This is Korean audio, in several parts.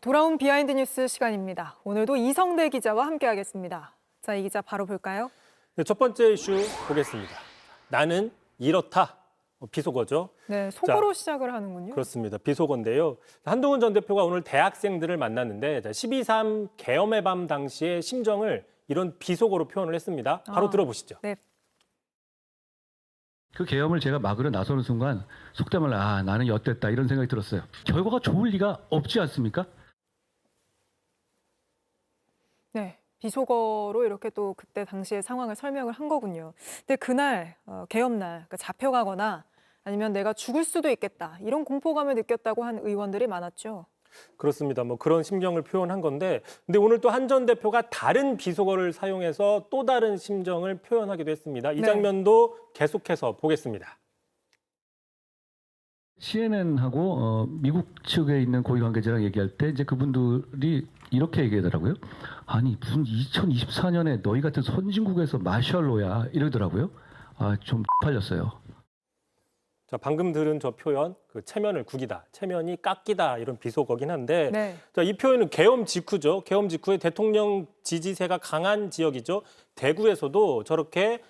돌아온 비하인드 뉴스 시간입니다. 오늘도 이성대 기자와 함께하겠습니다. 자, 이 기자 바로 볼까요? 네, 첫 번째 이슈 보겠습니다. 나는 이렇다. 비속어죠. 네, 속어로 시작을 하는군요. 그렇습니다. 비속어인데요. 한동훈 전 대표가 오늘 대학생들을 만났는데 12.3 계엄의 밤 당시의 심정을 이런 비속어로 표현을 했습니다. 바로 들어보시죠. 네. 그 계엄을 제가 막으러 나서는 순간 속된 말로 나는 엿됐다 이런 생각이 들었어요. 결과가 좋을 리가 없지 않습니까? 네, 비속어로 이렇게 또 그때 당시의 상황을 설명을 한 거군요. 근데 그날 계엄날 그러니까 잡혀가거나 아니면 내가 죽을 수도 있겠다 이런 공포감을 느꼈다고 한 의원들이 많았죠. 그렇습니다. 뭐 그런 심정을 표현한 건데, 근데 오늘 또 한 전 대표가 다른 비속어를 사용해서 또 다른 심정을 표현하기도 했습니다. 이 네. 장면도 계속해서 보겠습니다. CNN하고 미국 측에 있는 고위 관계자랑 얘기할 때 이제 그분들이 이렇게 얘기하더라고요. 아니 무슨 2024년에 너희 같은 선진국에서 마셜로야 이러더라고요. 좀 팔렸어요. 자, 방금 들은 저 표현, 그 체면을 구기다, 체면이 깎이다 이런 비속어긴 한데, 네. 자, 이 표현은 계엄 직후죠. 계엄 직후에 대통령 지지세가 강한 지역이죠. 대구에서도 저렇게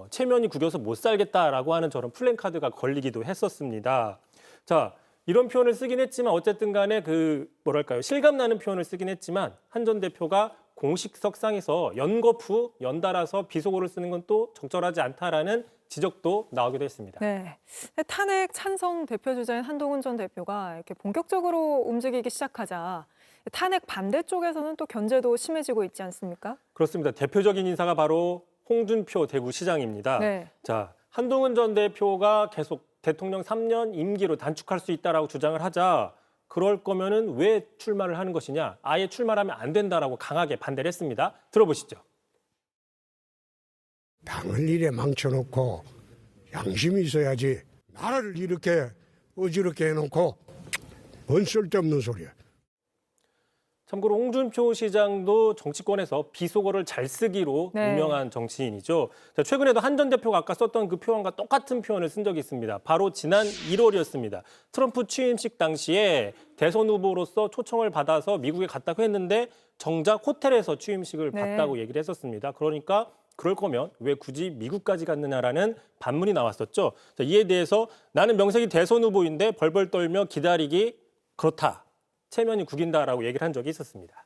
체면이 구겨서 못 살겠다라고 하는 저런 플랜카드가 걸리기도 했었습니다. 자, 이런 표현을 쓰긴 했지만 어쨌든 간에 그 뭐랄까요, 실감나는 표현을 쓰긴 했지만 한 전 대표가 공식석상에서 연거푸, 연달아서 비속어를 쓰는 건 또 적절하지 않다라는 지적도 나오기도 했습니다. 네. 탄핵 찬성 대표 주자인 한동훈 전 대표가 이렇게 본격적으로 움직이기 시작하자 탄핵 반대 쪽에서는 또 견제도 심해지고 있지 않습니까? 그렇습니다. 대표적인 인사가 바로 홍준표 대구시장입니다. 네. 자, 한동훈 전 대표가 계속 대통령 3년 임기로 단축할 수 있다라고 주장을 하자 그럴 거면은 왜 출마를 하는 것이냐? 아예 출마하면 안 된다라고 강하게 반대를 했습니다. 들어보시죠. 당을 이래 망쳐놓고 양심이 있어야지. 나라를 이렇게 어지럽게 해놓고 뭔 쓸데없는 소리야. 참고로 홍준표 시장도 정치권에서 비속어를 잘 쓰기로 네. 유명한 정치인이죠. 자, 최근에도 한 전 대표가 아까 썼던 그 표현과 똑같은 표현을 쓴 적이 있습니다. 바로 지난 1월이었습니다. 트럼프 취임식 당시에 대선 후보로서 초청을 받아서 미국에 갔다고 했는데 정작 호텔에서 취임식을 네. 봤다고 얘기를 했었습니다. 그러니까 그럴 거면 왜 굳이 미국까지 갔느냐라는 반문이 나왔었죠. 자, 이에 대해서 나는 명색이 대선 후보인데 벌벌 떨며 기다리기 그렇다. 체면이 구긴다라고 얘기를 한 적이 있었습니다.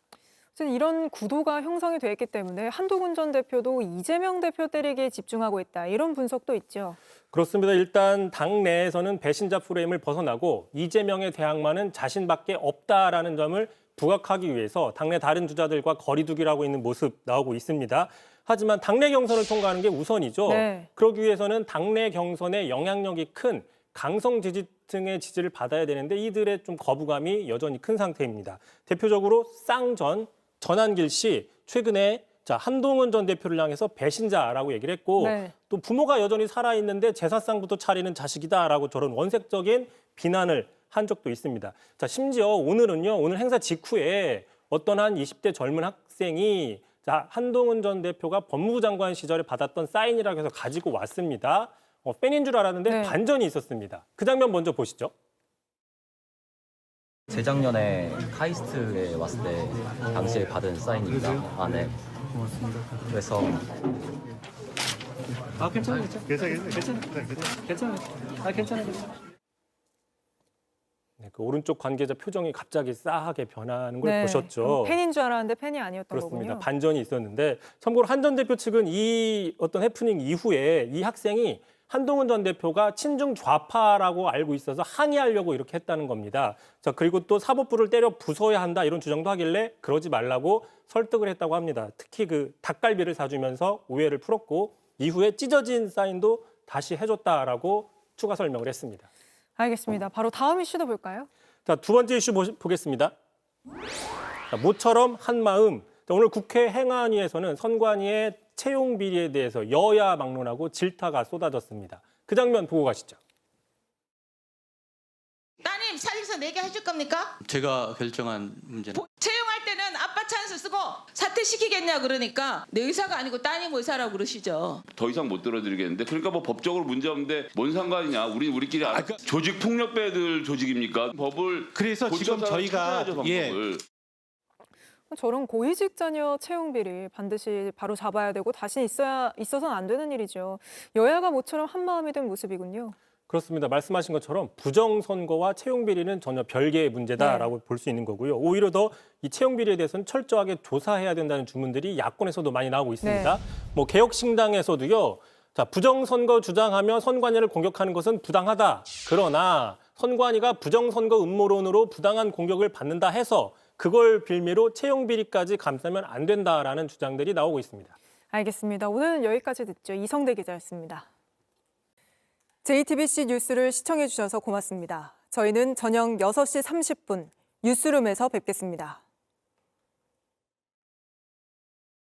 이런 구도가 형성이 돼 있기 때문에 한동훈 전 대표도 이재명 대표 때리기에 집중하고 있다. 이런 분석도 있죠. 그렇습니다. 일단 당 내에서는 배신자 프레임을 벗어나고 이재명의 대항마는 자신밖에 없다라는 점을 부각하기 위해서 당내 다른 주자들과 거리두기라고 있는 모습 나오고 있습니다. 하지만 당내 경선을 통과하는 게 우선이죠. 네. 그러기 위해서는 당내 경선에 영향력이 큰 강성 지지층의 지지를 받아야 되는데 이들의 좀 거부감이 여전히 큰 상태입니다. 대표적으로 쌍전, 전한길 씨 최근에 한동훈 전 대표를 향해서 배신자라고 얘기를 했고 네. 또 부모가 여전히 살아있는데 제사상부터 차리는 자식이다라고 저런 원색적인 비난을 한 적도 있습니다. 자, 심지어 오늘은요, 오늘 행사 직후에 어떤 한 20대 젊은 학생이 한동훈 전 대표가 법무부 장관 시절에 받았던 사인이라고 해서 가지고 왔습니다. 팬인 줄 알았는데 네. 반전이 있었습니다. 그 장면 먼저 보시죠. 재작년에 카이스트에 왔을 때 당시에 받은 사인입니다. 네. 고맙습니다. 그래서 괜찮아요. 네, 그 오른쪽 관계자 표정이 갑자기 싸하게 변하는 걸 보셨죠. 팬인 줄 알았는데 팬이 아니었던 그렇습니다. 거군요. 반전이 있었는데 참고로 한 전 대표 측은 이 어떤 해프닝 이후에 이 학생이 한동훈 전 대표가 친중 좌파라고 알고 있어서 항의하려고 이렇게 했다는 겁니다. 자, 그리고 또 사법부를 때려 부숴야 한다 이런 주장도 하길래 그러지 말라고 설득을 했다고 합니다. 특히 그 닭갈비를 사주면서 오해를 풀었고 이후에 찢어진 사인도 다시 해줬다라고 추가 설명을 했습니다. 알겠습니다. 바로 다음 이슈도 볼까요? 자, 두 번째 이슈 보겠습니다. 자, 모처럼 한마음. 자, 오늘 국회 행안위에서는 선관위의 채용 비리에 대해서 여야 막론하고 질타가 쏟아졌습니다. 그 장면 보고 가시죠. 따님 사직서 찬스 내게 해줄 겁니까? 제가 결정한 문제는 채용할 때는 아빠 찬스 쓰고 사퇴시키겠냐 그러니까 내 의사가 아니고 따님 의사라고 그러시죠. 더 이상 못 들어드리겠는데 그러니까 뭐 법적으로 문제 없는데 뭔 상관이냐 우리끼리 조직 폭력배들 조직입니까? 법을 그래서 지금 고쳐서 저희가 찾아야죠, 방법을. 저런 고위직 자녀 채용 비리 반드시 바로 잡아야 되고 다시 있어서는 안 되는 일이죠. 여야가 모처럼 한 마음이 된 모습이군요. 그렇습니다. 말씀하신 것처럼 부정선거와 채용비리는 전혀 별개의 문제다라고 볼 수 있는 거고요. 오히려 더 이 채용비리에 대해서는 철저하게 조사해야 된다는 주문들이 야권에서도 많이 나오고 있습니다. 뭐 개혁신당에서도요. 자, 부정선거 주장하며 선관위를 공격하는 것은 부당하다. 그러나 선관위가 부정선거 음모론으로 부당한 공격을 받는다 해서 그걸 빌미로 채용비리까지 감싸면 안 된다라는 주장들이 나오고 있습니다. 알겠습니다. 오늘은 여기까지 듣죠. 이성대 기자였습니다. JTBC 뉴스를 시청해 주셔서 고맙습니다. 저희는 저녁 6시 30분 뉴스룸에서 뵙겠습니다.